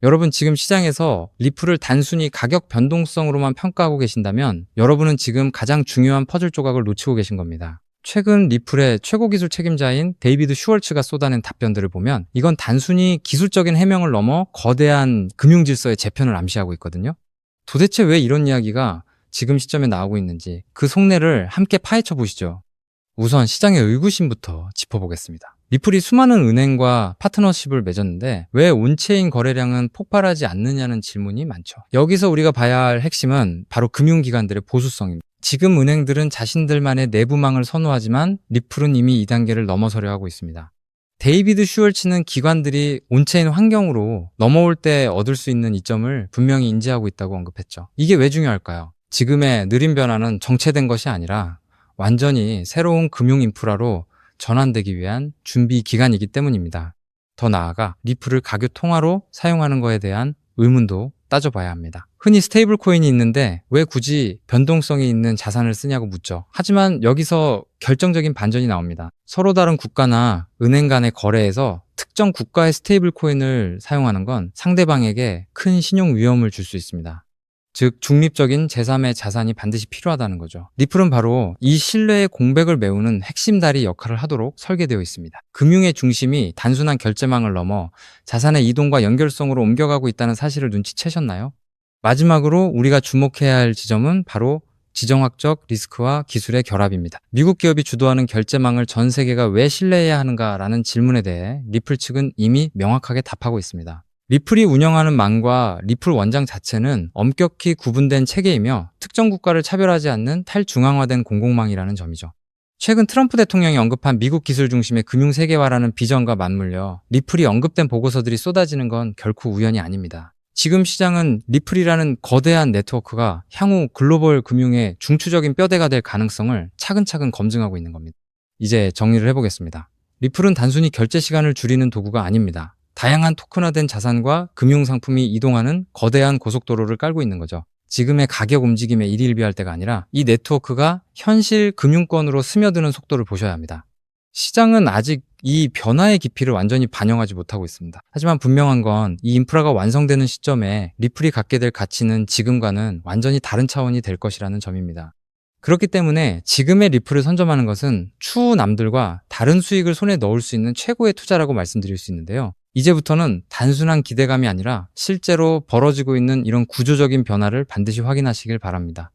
여러분 지금 시장에서 리플을 단순히 가격 변동성으로만 평가하고 계신다면 여러분은 지금 가장 중요한 퍼즐 조각을 놓치고 계신 겁니다. 최근 리플의 최고 기술 책임자인 데이비드 슈월츠가 쏟아낸 답변들을 보면 이건 단순히 기술적인 해명을 넘어 거대한 금융 질서의 재편을 암시하고 있거든요. 도대체 왜 이런 이야기가 지금 시점에 나오고 있는지 그 속내를 함께 파헤쳐 보시죠. 우선 시장의 의구심부터 짚어보겠습니다. 리플이 수많은 은행과 파트너십을 맺었는데 왜 온체인 거래량은 폭발하지 않느냐는 질문이 많죠. 여기서 우리가 봐야 할 핵심은 바로 금융기관들의 보수성입니다. 지금 은행들은 자신들만의 내부망을 선호하지만 리플은 이미 이 단계를 넘어서려 하고 있습니다. 데이비드 슈월츠는 기관들이 온체인 환경으로 넘어올 때 얻을 수 있는 이점을 분명히 인지하고 있다고 언급했죠. 이게 왜 중요할까요? 지금의 느린 변화는 정체된 것이 아니라 완전히 새로운 금융 인프라로 전환되기 위한 준비 기간이기 때문입니다. 더 나아가 리플을 가교 통화로 사용하는 것에 대한 의문도 따져봐야 합니다. 흔히 스테이블 코인이 있는데 왜 굳이 변동성이 있는 자산을 쓰냐고 묻죠. 하지만 여기서 결정적인 반전이 나옵니다. 서로 다른 국가나 은행 간의 거래에서 특정 국가의 스테이블 코인을 사용하는 건 상대방에게 큰 신용 위험을 줄 수 있습니다. 즉 중립적인 제3의 자산이 반드시 필요하다는 거죠. 리플은 바로 이 신뢰의 공백을 메우는 핵심 다리 역할을 하도록 설계되어 있습니다. 금융의 중심이 단순한 결제망을 넘어 자산의 이동과 연결성으로 옮겨가고 있다는 사실을 눈치채셨나요? 마지막으로 우리가 주목해야 할 지점은 바로 지정학적 리스크와 기술의 결합입니다. 미국 기업이 주도하는 결제망을 전 세계가 왜 신뢰해야 하는가라는 질문에 대해 리플 측은 이미 명확하게 답하고 있습니다. 리플이 운영하는 망과 리플 원장 자체는 엄격히 구분된 체계이며 특정 국가를 차별하지 않는 탈중앙화된 공공망이라는 점이죠. 최근 트럼프 대통령이 언급한 미국 기술 중심의 금융 세계화라는 비전과 맞물려 리플이 언급된 보고서들이 쏟아지는 건 결코 우연이 아닙니다. 지금 시장은 리플이라는 거대한 네트워크가 향후 글로벌 금융의 중추적인 뼈대가 될 가능성을 차근차근 검증하고 있는 겁니다. 이제 정리를 해보겠습니다. 리플은 단순히 결제 시간을 줄이는 도구가 아닙니다. 다양한 토큰화된 자산과 금융상품이 이동하는 거대한 고속도로를 깔고 있는 거죠. 지금의 가격 움직임에 일희일비할 때가 아니라 이 네트워크가 현실 금융권으로 스며드는 속도를 보셔야 합니다. 시장은 아직 이 변화의 깊이를 완전히 반영하지 못하고 있습니다. 하지만 분명한 건 이 인프라가 완성되는 시점에 리플이 갖게 될 가치는 지금과는 완전히 다른 차원이 될 것이라는 점입니다. 그렇기 때문에 지금의 리플을 선점하는 것은 추후 남들과 다른 수익을 손에 넣을 수 있는 최고의 투자라고 말씀드릴 수 있는데요. 이제부터는 단순한 기대감이 아니라 실제로 벌어지고 있는 이런 구조적인 변화를 반드시 확인하시길 바랍니다.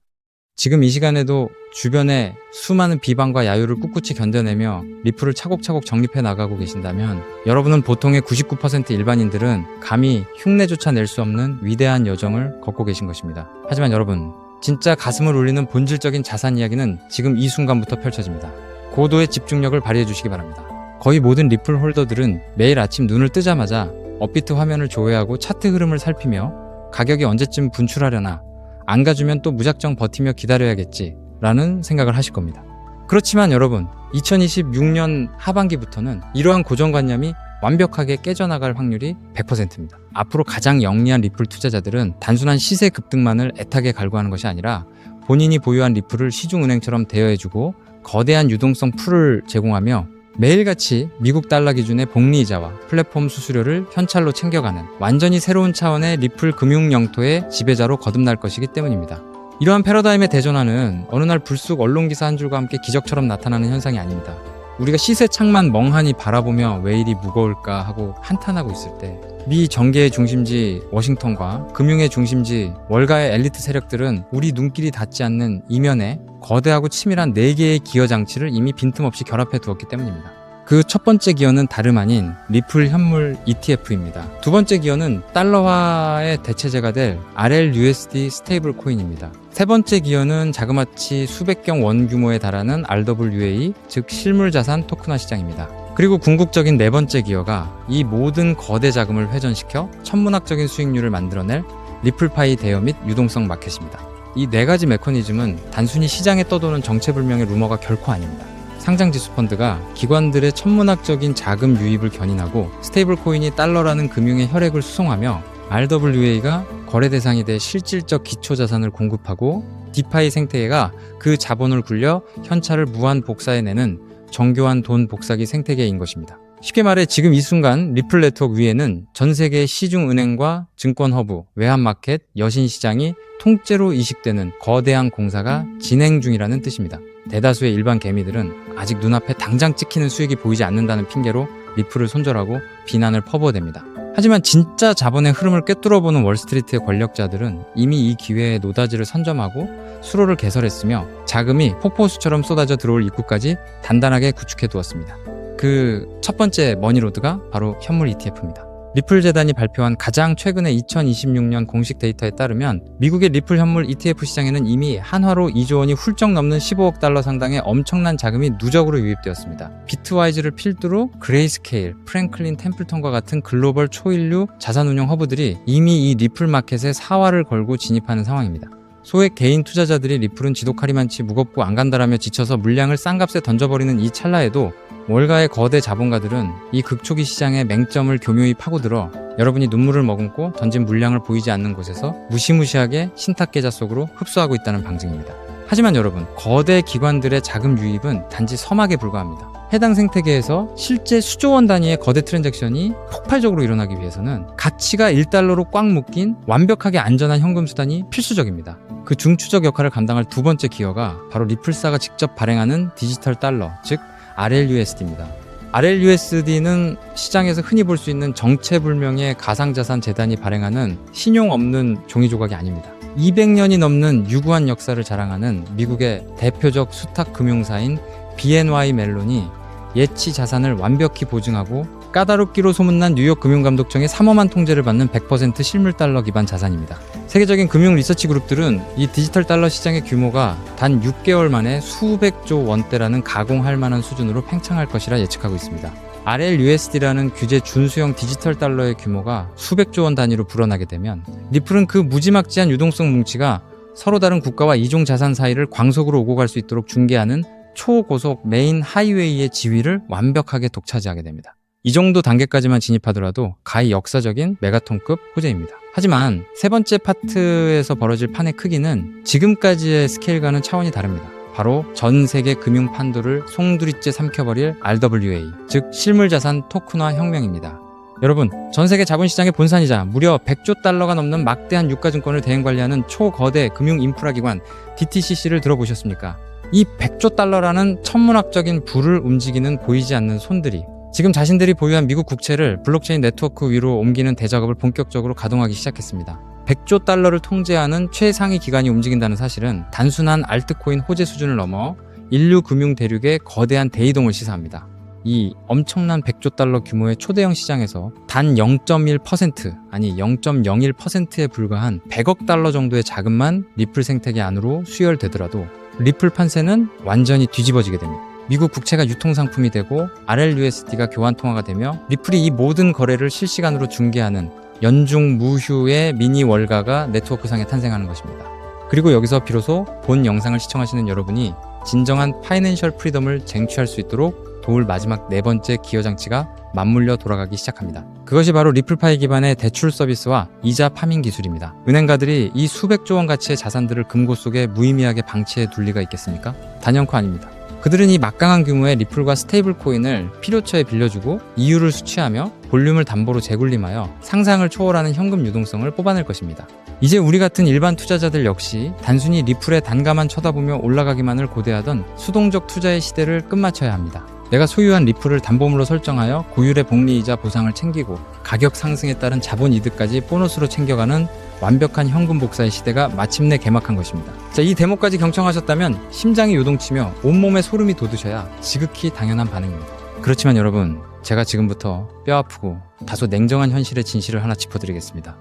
지금 이 시간에도 주변에 수많은 비방과 야유를 꿋꿋이 견뎌내며 리플을 차곡차곡 정립해 나가고 계신다면 여러분은 보통의 99% 일반인들은 감히 흉내조차 낼 수 없는 위대한 여정을 걷고 계신 것입니다. 하지만 여러분, 진짜 가슴을 울리는 본질적인 자산 이야기는 지금 이 순간부터 펼쳐집니다. 고도의 집중력을 발휘해 주시기 바랍니다. 거의 모든 리플 홀더들은 매일 아침 눈을 뜨자마자 업비트 화면을 조회하고 차트 흐름을 살피며 가격이 언제쯤 분출하려나, 안 가주면 또 무작정 버티며 기다려야겠지 라는 생각을 하실 겁니다. 그렇지만 여러분, 2026년 하반기부터는 이러한 고정관념이 완벽하게 깨져나갈 확률이 100%입니다. 앞으로 가장 영리한 리플 투자자들은 단순한 시세 급등만을 애타게 갈구하는 것이 아니라 본인이 보유한 리플을 시중은행처럼 대여해주고 거대한 유동성 풀을 제공하며 매일같이 미국 달러 기준의 복리이자와 플랫폼 수수료를 현찰로 챙겨가는 완전히 새로운 차원의 리플 금융 영토의 지배자로 거듭날 것이기 때문입니다. 이러한 패러다임의 대전환은 어느 날 불쑥 언론기사 한 줄과 함께 기적처럼 나타나는 현상이 아닙니다. 우리가 시세창만 멍하니 바라보며 왜 이리 무거울까 하고 한탄하고 있을 때 미 정계의 중심지 워싱턴과 금융의 중심지 월가의 엘리트 세력들은 우리 눈길이 닿지 않는 이면에 거대하고 치밀한 4개의 기여 장치를 이미 빈틈없이 결합해 두었기 때문입니다. 그 첫 번째 기여는 다름 아닌 리플 현물 ETF입니다. 두 번째 기여는 달러화의 대체제가 될 RLUSD 스테이블 코인입니다. 세 번째 기여는 자그마치 수백경 원 규모에 달하는 RWA, 즉 실물자산 토큰화 시장입니다. 그리고 궁극적인 네 번째 기여가 이 모든 거대 자금을 회전시켜 천문학적인 수익률을 만들어낼 리플파이 대여 및 유동성 마켓입니다. 이 네 가지 메커니즘은 단순히 시장에 떠도는 정체불명의 루머가 결코 아닙니다. 상장지수 펀드가 기관들의 천문학적인 자금 유입을 견인하고 스테이블 코인이 달러라는 금융의 혈액을 수송하며 RWA가 거래 대상이 돼 실질적 기초자산을 공급하고 디파이 생태계가 그 자본을 굴려 현찰을 무한 복사해내는 정교한 돈 복사기 생태계인 것입니다. 쉽게 말해 지금 이 순간 리플 네트워크 위에는 전 세계의 시중은행과 증권 허브, 외환마켓, 여신시장이 통째로 이식되는 거대한 공사가 진행 중이라는 뜻입니다. 대다수의 일반 개미들은 아직 눈앞에 당장 찍히는 수익이 보이지 않는다는 핑계로 리플을 손절하고 비난을 퍼부어댑니다. 하지만 진짜 자본의 흐름을 꿰뚫어보는 월스트리트의 권력자들은 이미 이 기회에 노다지를 선점하고 수로를 개설했으며 자금이 폭포수처럼 쏟아져 들어올 입구까지 단단하게 구축해두었습니다. 그 첫 번째 머니로드가 바로 현물 ETF입니다. 리플 재단이 발표한 가장 최근의 2026년 공식 데이터에 따르면 미국의 리플 현물 ETF 시장에는 이미 한화로 2조 원이 훌쩍 넘는 15억 달러 상당의 엄청난 자금이 누적으로 유입되었습니다. 비트와이즈를 필두로 그레이스케일, 프랭클린 템플턴과 같은 글로벌 초일류 자산운용 허브들이 이미 이 리플 마켓에 사활을 걸고 진입하는 상황입니다. 소액 개인 투자자들이 리플은 지독하리만치 무겁고 안 간다라며 지쳐서 물량을 싼 값에 던져버리는 이 찰나에도 월가의 거대 자본가들은 이 극초기 시장의 맹점을 교묘히 파고들어 여러분이 눈물을 머금고 던진 물량을 보이지 않는 곳에서 무시무시하게 신탁계좌 속으로 흡수하고 있다는 방증입니다. 하지만 여러분, 거대 기관들의 자금 유입은 단지 서막에 불과합니다. 해당 생태계에서 실제 수조 원 단위의 거대 트랜잭션이 폭발적으로 일어나기 위해서는 가치가 1달러로 꽉 묶인 완벽하게 안전한 현금 수단이 필수적입니다. 그 중추적 역할을 감당할 두 번째 기여가 바로 리플사가 직접 발행하는 디지털 달러, 즉 RLUSD입니다. RLUSD는 시장에서 흔히 볼 수 있는 정체불명의 가상자산 재단이 발행하는 신용 없는 종이 조각이 아닙니다. 200년이 넘는 유구한 역사를 자랑하는 미국의 대표적 수탁 금융사인 BNY 멜론이 예치 자산을 완벽히 보증하고 까다롭기로 소문난 뉴욕 금융감독청의 삼엄한 통제를 받는 100% 실물 달러 기반 자산입니다. 세계적인 금융 리서치 그룹들은 이 디지털 달러 시장의 규모가 단 6개월 만에 수백조 원대라는 가공할 만한 수준으로 팽창할 것이라 예측하고 있습니다. RLUSD라는 규제 준수형 디지털 달러의 규모가 수백조 원 단위로 불어나게 되면 리플은 그 무지막지한 유동성 뭉치가 서로 다른 국가와 이종 자산 사이를 광속으로 오고 갈 수 있도록 중개하는 초고속 메인 하이웨이의 지위를 완벽하게 독차지하게 됩니다. 이 정도 단계까지만 진입하더라도 가히 역사적인 메가톤급 호재입니다. 하지만 세 번째 파트에서 벌어질 판의 크기는 지금까지의 스케일과는 차원이 다릅니다. 바로 전 세계 금융 판도를 송두리째 삼켜버릴 RWA, 즉 실물자산 토큰화 혁명입니다. 여러분, 전 세계 자본시장의 본산이자 무려 100조 달러가 넘는 막대한 유가증권을 대행관리하는 초거대 금융 인프라 기관 DTCC를 들어보셨습니까? 이 100조 달러라는 천문학적인 불을 움직이는 보이지 않는 손들이 지금 자신들이 보유한 미국 국채를 블록체인 네트워크 위로 옮기는 대작업을 본격적으로 가동하기 시작했습니다. 100조 달러를 통제하는 최상위 기관이 움직인다는 사실은 단순한 알트코인 호재 수준을 넘어 인류 금융 대륙의 거대한 대이동을 시사합니다. 이 엄청난 100조 달러 규모의 초대형 시장에서 단 0.1% 아니 0.01%에 불과한 100억 달러 정도의 자금만 리플 생태계 안으로 수혈되더라도 리플 판세는 완전히 뒤집어지게 됩니다. 미국 국채가 유통상품이 되고 RLUSD가 교환통화가 되며 리플이 이 모든 거래를 실시간으로 중개하는 연중 무휴의 미니 월가가 네트워크상에 탄생하는 것입니다. 그리고 여기서 비로소 본 영상을 시청하시는 여러분이 진정한 파이낸셜 프리덤을 쟁취할 수 있도록 도울 마지막 네 번째 기여장치가 맞물려 돌아가기 시작합니다. 그것이 바로 리플파이 기반의 대출 서비스와 이자 파밍 기술입니다. 은행가들이 이 수백조 원 가치의 자산들을 금고 속에 무의미하게 방치해 둘 리가 있겠습니까? 단연코 아닙니다. 그들은 이 막강한 규모의 리플과 스테이블 코인을 필요처에 빌려주고 이율을 수취하며 볼륨을 담보로 재굴림하여 상상을 초월하는 현금 유동성을 뽑아낼 것입니다. 이제 우리 같은 일반 투자자들 역시 단순히 리플의 단가만 쳐다보며 올라가기만을 고대하던 수동적 투자의 시대를 끝마쳐야 합니다. 내가 소유한 리플을 담보물로 설정하여 고율의 복리이자 보상을 챙기고 가격 상승에 따른 자본 이득까지 보너스로 챙겨가는 완벽한 현금 복사의 시대가 마침내 개막한 것입니다. 자, 이 대목까지 경청하셨다면 심장이 요동치며 온몸에 소름이 돋으셔야 지극히 당연한 반응입니다. 그렇지만 여러분, 제가 지금부터 뼈아프고 다소 냉정한 현실의 진실을 하나 짚어드리겠습니다.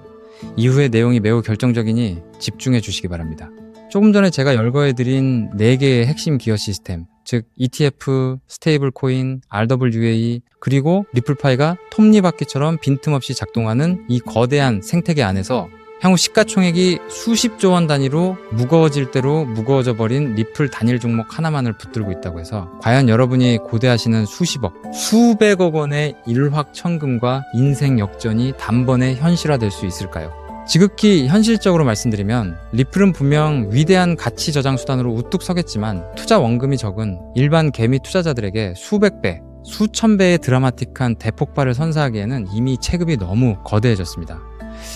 이후의 내용이 매우 결정적이니 집중해 주시기 바랍니다. 조금 전에 제가 열거해드린 4개의 핵심 기여 시스템, 즉 ETF, 스테이블 코인, RWA, 그리고 리플파이가 톱니바퀴처럼 빈틈없이 작동하는 이 거대한 생태계 안에서 향후 시가총액이 수십조 원 단위로 무거워질 대로 무거워져 버린 리플 단일 종목 하나만을 붙들고 있다고 해서 과연 여러분이 고대하시는 수십억, 수백억 원의 일확천금과 인생 역전이 단번에 현실화될 수 있을까요? 지극히 현실적으로 말씀드리면 리플은 분명 위대한 가치 저장 수단으로 우뚝 서겠지만 투자 원금이 적은 일반 개미 투자자들에게 수백 배 수천 배의 드라마틱한 대폭발을 선사하기에는 이미 체급이 너무 거대해졌습니다.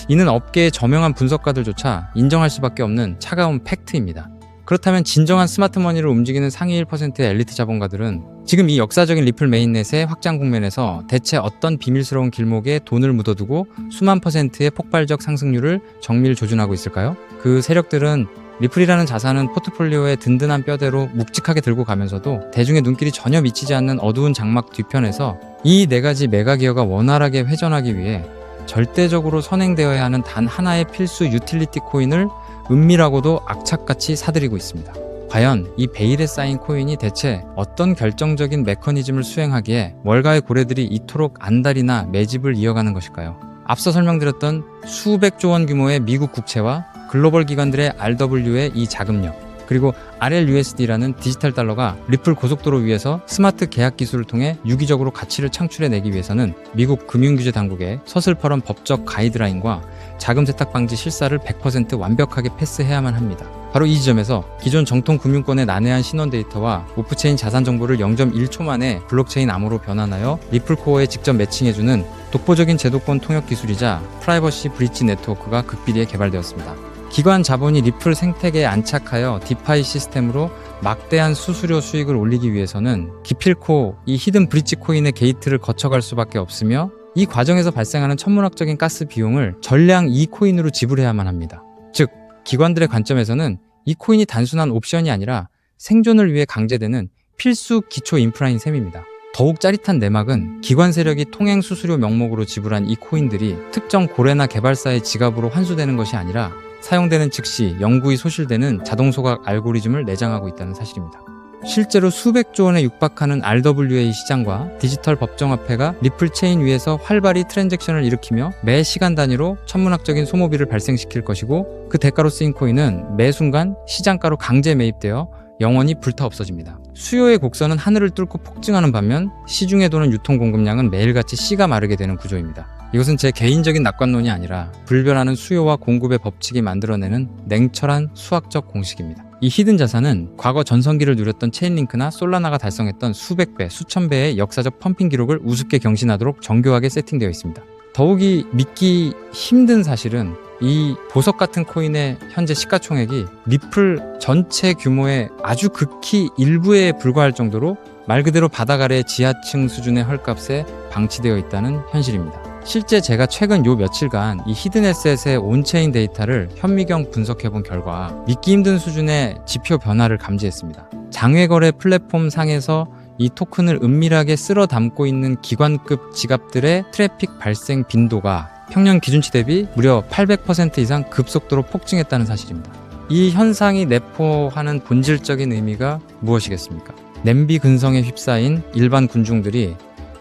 이는 업계의 저명한 분석가들조차 인정할 수밖에 없는 차가운 팩트입니다. 그렇다면 진정한 스마트머니를 움직이는 상위 1%의 엘리트 자본가들은 지금 이 역사적인 리플 메인넷의 확장 국면에서 대체 어떤 비밀스러운 길목에 돈을 묻어두고 수만 %의 폭발적 상승률을 정밀 조준하고 있을까요? 그 세력들은 리플이라는 자산은 포트폴리오의 든든한 뼈대로 묵직하게 들고 가면서도 대중의 눈길이 전혀 미치지 않는 어두운 장막 뒤편에서 이 4가지 메가 기어가 원활하게 회전하기 위해 절대적으로 선행되어야 하는 단 하나의 필수 유틸리티 코인을 은밀하고도 악착같이 사들이고 있습니다. 과연 이 베일에 쌓인 코인이 대체 어떤 결정적인 메커니즘을 수행하기에 월가의 고래들이 이토록 안달이나 매집을 이어가는 것일까요? 앞서 설명드렸던 수백조 원 규모의 미국 국채와 글로벌 기관들의 RW의 이 자금력, 그리고 RLUSD라는 디지털 달러가 리플 고속도로 위에서 스마트 계약 기술을 통해 유기적으로 가치를 창출해내기 위해서는 미국 금융규제 당국의 서슬퍼런 법적 가이드라인과 자금 세탁 방지 실사를 100% 완벽하게 패스해야만 합니다. 바로 이 지점에서 기존 정통 금융권의 난해한 신원 데이터와 오프체인 자산 정보를 0.1초 만에 블록체인 암호로 변환하여 리플 코어에 직접 매칭해주는 독보적인 제도권 통역 기술이자 프라이버시 브릿지 네트워크가 극비리에 개발되었습니다. 기관 자본이 리플 생태계에 안착하여 디파이 시스템으로 막대한 수수료 수익을 올리기 위해서는 기필코 이 히든 브릿지 코인의 게이트를 거쳐갈 수밖에 없으며 이 과정에서 발생하는 천문학적인 가스 비용을 전량 이 코인으로 지불해야만 합니다. 즉, 기관들의 관점에서는 이 코인이 단순한 옵션이 아니라 생존을 위해 강제되는 필수 기초 인프라인 셈입니다. 더욱 짜릿한 내막은 기관 세력이 통행 수수료 명목으로 지불한 이 코인들이 특정 고래나 개발사의 지갑으로 환수되는 것이 아니라 사용되는 즉시 영구히 소실되는 자동 소각 알고리즘을 내장하고 있다는 사실입니다. 실제로 수백조 원에 육박하는 RWA 시장과 디지털 법정화폐가 리플 체인 위에서 활발히 트랜잭션을 일으키며 매 시간 단위로 천문학적인 소모비를 발생시킬 것이고 그 대가로 쓰인 코인은 매 순간 시장가로 강제 매입되어 영원히 불타 없어집니다. 수요의 곡선은 하늘을 뚫고 폭증하는 반면 시중에 도는 유통 공급량은 매일같이 씨가 마르게 되는 구조입니다. 이것은 제 개인적인 낙관론이 아니라 불변하는 수요와 공급의 법칙이 만들어내는 냉철한 수학적 공식입니다. 이 히든 자산은 과거 전성기를 누렸던 체인링크나 솔라나가 달성했던 수백 배, 수천 배의 역사적 펌핑 기록을 우습게 경신하도록 정교하게 세팅되어 있습니다. 더욱이 믿기 힘든 사실은 이 보석 같은 코인의 현재 시가총액이 리플 전체 규모의 아주 극히 일부에 불과할 정도로 말 그대로 바닥 아래 지하층 수준의 헐값에 방치되어 있다는 현실입니다. 실제 제가 최근 요 며칠간 이 히든에셋의 온체인 데이터를 현미경 분석해본 결과 믿기 힘든 수준의 지표 변화를 감지했습니다. 장외거래 플랫폼 상에서 이 토큰을 은밀하게 쓸어 담고 있는 기관급 지갑들의 트래픽 발생 빈도가 평년 기준치 대비 무려 800% 이상 급속도로 폭증했다는 사실입니다. 이 현상이 내포하는 본질적인 의미가 무엇이겠습니까? 냄비 근성에 휩싸인 일반 군중들이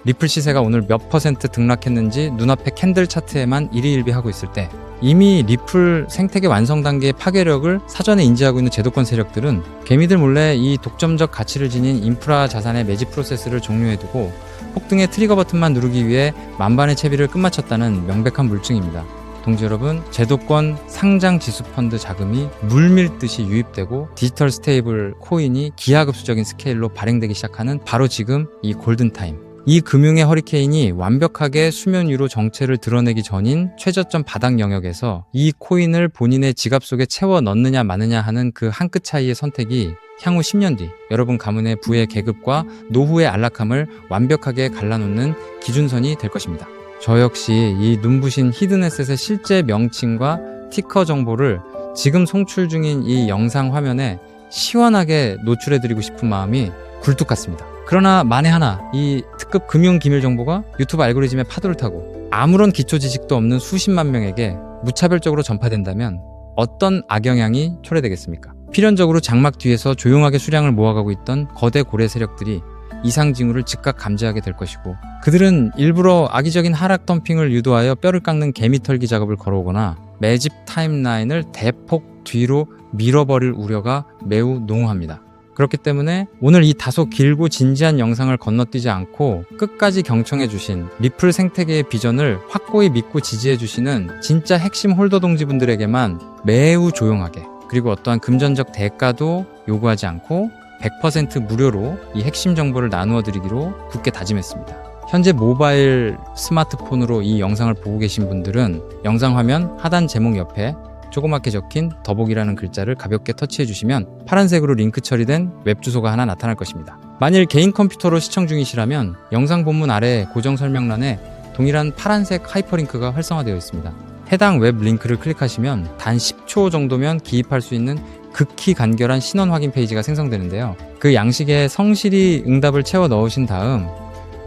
리플 시세가 오늘 몇 % 등락했는지 눈앞에 캔들 차트에만 일희일비하고 있을 때 이미 리플 생태계 완성 단계의 파괴력을 사전에 인지하고 있는 제도권 세력들은 개미들 몰래 이 독점적 가치를 지닌 인프라 자산의 매집 프로세스를 종료해두고 폭등의 트리거 버튼만 누르기 위해 만반의 채비를 끝마쳤다는 명백한 물증입니다. 동지 여러분, 제도권 상장 지수 펀드 자금이 물밀듯이 유입되고 디지털 스테이블 코인이 기하급수적인 스케일로 발행되기 시작하는 바로 지금 이 골든타임. 이 금융의 허리케인이 완벽하게 수면 위로 정체를 드러내기 전인 최저점 바닥 영역에서 이 코인을 본인의 지갑 속에 채워 넣느냐 마느냐 하는 그 한 끗 차이의 선택이 향후 10년 뒤 여러분 가문의 부의 계급과 노후의 안락함을 완벽하게 갈라놓는 기준선이 될 것입니다. 저 역시 이 눈부신 히든에셋의 실제 명칭과 티커 정보를 지금 송출 중인 이 영상 화면에 시원하게 노출해드리고 싶은 마음이 굴뚝 같습니다. 그러나 만에 하나 이 특급 금융 기밀 정보가 유튜브 알고리즘의 파도를 타고 아무런 기초 지식도 없는 수십만 명에게 무차별적으로 전파된다면 어떤 악영향이 초래되겠습니까? 필연적으로 장막 뒤에서 조용하게 수량을 모아가고 있던 거대 고래 세력들이 이상 징후를 즉각 감지하게 될 것이고 그들은 일부러 악의적인 하락 덤핑을 유도하여 뼈를 깎는 개미털기 작업을 걸어오거나 매집 타임라인을 대폭 뒤로 밀어버릴 우려가 매우 농후합니다. 그렇기 때문에 오늘 이 다소 길고 진지한 영상을 건너뛰지 않고 끝까지 경청해주신 리플 생태계의 비전을 확고히 믿고 지지해주시는 진짜 핵심 홀더 동지분들에게만 매우 조용하게 그리고 어떠한 금전적 대가도 요구하지 않고 100% 무료로 이 핵심 정보를 나누어 드리기로 굳게 다짐했습니다. 현재 모바일 스마트폰으로 이 영상을 보고 계신 분들은 영상 화면 하단 제목 옆에 조그맣게 적힌 더보기라는 글자를 가볍게 터치해 주시면 파란색으로 링크 처리된 웹 주소가 하나 나타날 것입니다. 만일 개인 컴퓨터로 시청 중이시라면 영상 본문 아래 고정 설명란에 동일한 파란색 하이퍼링크가 활성화되어 있습니다. 해당 웹 링크를 클릭하시면 단 10초 정도면 기입할 수 있는 극히 간결한 신원 확인 페이지가 생성되는데요. 그 양식에 성실히 응답을 채워 넣으신 다음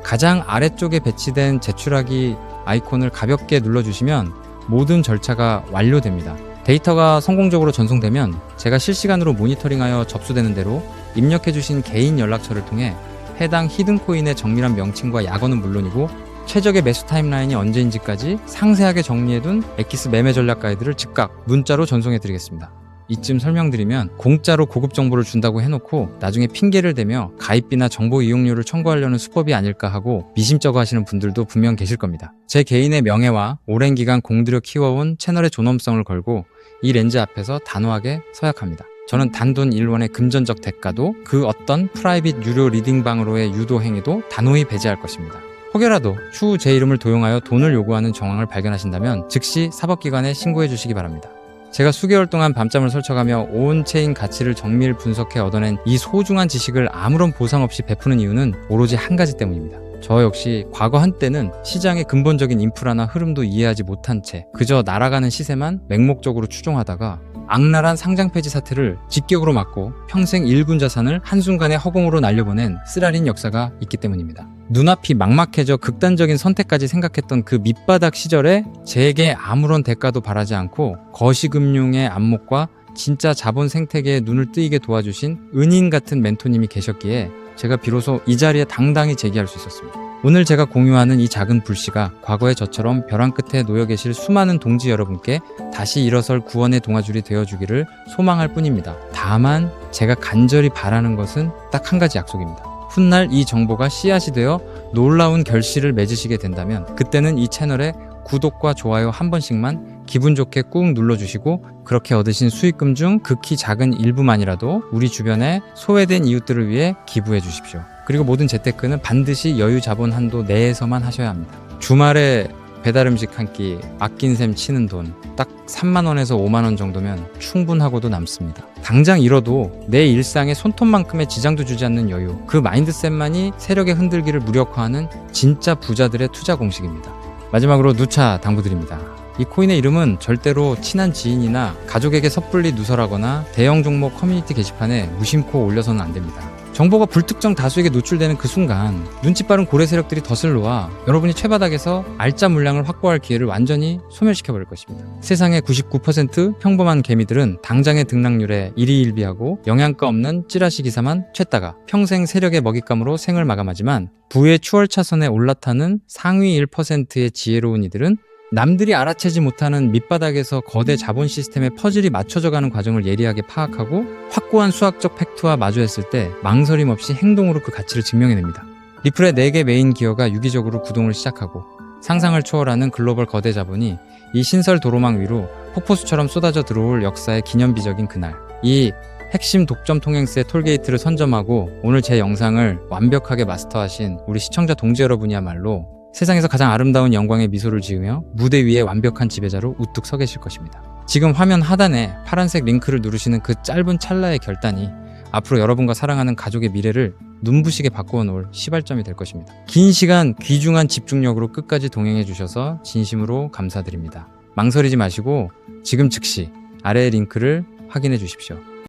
가장 아래쪽에 배치된 제출하기 아이콘을 가볍게 눌러주시면 모든 절차가 완료됩니다. 데이터가 성공적으로 전송되면 제가 실시간으로 모니터링하여 접수되는 대로 입력해주신 개인 연락처를 통해 해당 히든코인의 정밀한 명칭과 약어는 물론이고 최적의 매수 타임라인이 언제인지까지 상세하게 정리해둔 엑기스 매매 전략 가이드를 즉각 문자로 전송해드리겠습니다. 이쯤 설명드리면 공짜로 고급 정보를 준다고 해놓고 나중에 핑계를 대며 가입비나 정보 이용료를 청구하려는 수법이 아닐까 하고 미심쩍어 하시는 분들도 분명 계실 겁니다. 제 개인의 명예와 오랜 기간 공들여 키워온 채널의 존엄성을 걸고 이 렌즈 앞에서 단호하게 서약합니다. 저는 단돈 1원의 금전적 대가도 그 어떤 프라이빗 유료 리딩방으로의 유도 행위도 단호히 배제할 것입니다. 혹여라도 추후 제 이름을 도용하여 돈을 요구하는 정황을 발견하신다면 즉시 사법기관에 신고해 주시기 바랍니다. 제가 수개월 동안 밤잠을 설쳐가며 온체인 가치를 정밀 분석해 얻어낸 이 소중한 지식을 아무런 보상 없이 베푸는 이유는 오로지 한 가지 때문입니다. 저 역시 과거 한때는 시장의 근본적인 인프라나 흐름도 이해하지 못한 채 그저 날아가는 시세만 맹목적으로 추종하다가 악랄한 상장 폐지 사태를 직격으로 막고 평생 일군 자산을 한순간에 허공으로 날려보낸 쓰라린 역사가 있기 때문입니다. 눈앞이 막막해져 극단적인 선택까지 생각했던 그 밑바닥 시절에 제게 아무런 대가도 바라지 않고 거시금융의 안목과 진짜 자본 생태계에 눈을 뜨이게 도와주신 은인 같은 멘토님이 계셨기에 제가 비로소 이 자리에 당당히 제기할 수 있었습니다. 오늘 제가 공유하는 이 작은 불씨가 과거의 저처럼 벼랑 끝에 놓여 계실 수많은 동지 여러분께 다시 일어설 구원의 동아줄이 되어주기를 소망할 뿐입니다. 다만 제가 간절히 바라는 것은 딱 한 가지 약속입니다. 훗날 이 정보가 씨앗이 되어 놀라운 결실을 맺으시게 된다면 그때는 이 채널에 구독과 좋아요 한 번씩만 기분 좋게 꾹 눌러주시고 그렇게 얻으신 수익금 중 극히 작은 일부만이라도 우리 주변에 소외된 이웃들을 위해 기부해 주십시오. 그리고 모든 재테크는 반드시 여유 자본 한도 내에서만 하셔야 합니다. 주말에 배달음식 한 끼 아낀 셈 치는 돈 딱 3만원에서 5만원 정도면 충분하고도 남습니다. 당장 잃어도 내 일상에 손톱만큼의 지장도 주지 않는 여유, 그 마인드셋만이 세력의 흔들기를 무력화하는 진짜 부자들의 투자 공식입니다. 마지막으로 누차 당부드립니다. 이 코인의 이름은 절대로 친한 지인이나 가족에게 섣불리 누설하거나 대형 종목 커뮤니티 게시판에 무심코 올려서는 안 됩니다. 정보가 불특정 다수에게 노출되는 그 순간 눈치 빠른 고래 세력들이 덫을 놓아 여러분이 최바닥에서 알짜 물량을 확보할 기회를 완전히 소멸시켜버릴 것입니다. 세상의 99% 평범한 개미들은 당장의 등락률에 일희일비하고 영양가 없는 찌라시 기사만 쬐다가 평생 세력의 먹잇감으로 생을 마감하지만 부의 추월차선에 올라타는 상위 1%의 지혜로운 이들은 남들이 알아채지 못하는 밑바닥에서 거대 자본 시스템의 퍼즐이 맞춰져가는 과정을 예리하게 파악하고 확고한 수학적 팩트와 마주했을 때 망설임 없이 행동으로 그 가치를 증명해냅니다. 리플의 4개 메인 기어가 유기적으로 구동을 시작하고 상상을 초월하는 글로벌 거대 자본이 이 신설 도로망 위로 폭포수처럼 쏟아져 들어올 역사의 기념비적인 그날, 이 핵심 독점 통행세 톨게이트를 선점하고 오늘 제 영상을 완벽하게 마스터하신 우리 시청자 동지 여러분이야말로 세상에서 가장 아름다운 영광의 미소를 지으며 무대 위에 완벽한 지배자로 우뚝 서 계실 것입니다. 지금 화면 하단에 파란색 링크를 누르시는 그 짧은 찰나의 결단이 앞으로 여러분과 사랑하는 가족의 미래를 눈부시게 바꾸어 놓을 시발점이 될 것입니다. 긴 시간 귀중한 집중력으로 끝까지 동행해 주셔서 진심으로 감사드립니다. 망설이지 마시고 지금 즉시 아래의 링크를 확인해 주십시오.